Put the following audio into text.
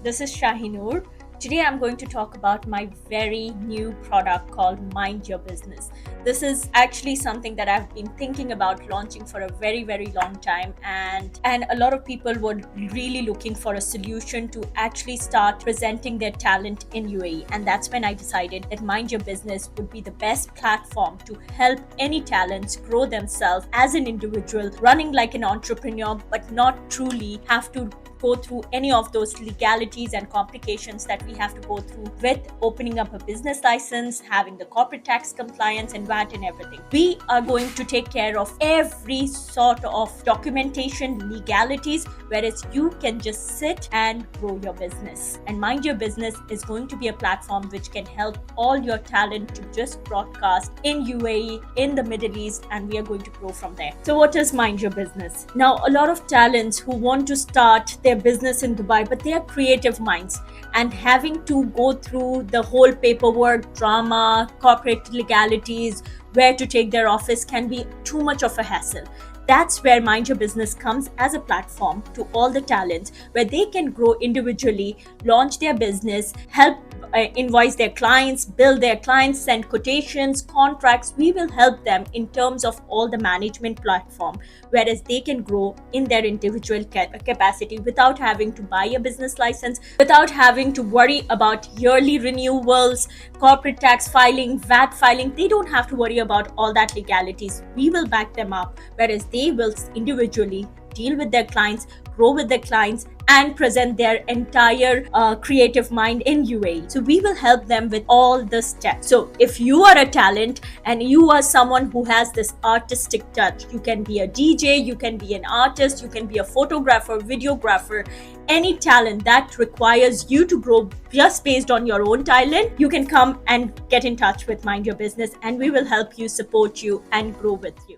This is Shahinur. Today I'm going to talk about my very new product called Mind Your Business. This is actually something that I've been thinking about launching for a very long time, and a lot of people were really looking for a solution to actually start presenting their talent in UAE, and that's when I decided that Mind Your Business would be the best platform to help any talents grow themselves as an individual, running like an entrepreneur but not truly have to go through any of those legalities and complications that we have to go through with opening up a business license, having the corporate tax compliance and VAT and everything. We are going to take care of every sort of documentation, legalities, whereas you can just sit and grow your business. And Mind Your Business is going to be a platform which can help all your talent to just broadcast in UAE, in the Middle East, and we are going to grow from there. So what is Mind Your Business? Now, a lot of talents who want to start their business in Dubai, but they are creative minds, and having to go through the whole paperwork, drama, corporate legalities, where to take their office can be too much of a hassle. That's where Mind Your Business comes as a platform to all the talents where they can grow individually, launch their business, help invoice their clients, bill their clients, send quotations, contracts. We will help them in terms of all the management platform, whereas they can grow in their individual capacity without having to buy a business license, without having to worry about yearly renewals, corporate tax filing, VAT filing. They don't have to worry about all that legalities. We will back them up, whereas they will individually deal with their clients, grow with their clients, and present their entire creative mind in UAE. So we will help them with all the steps. So if you are a talent and you are someone who has this artistic touch, you can be a DJ, you can be an artist, you can be a photographer, videographer, any talent that requires you to grow just based on your own talent, you can come and get in touch with Mind Your Business, and we will help you, support you, and grow with you.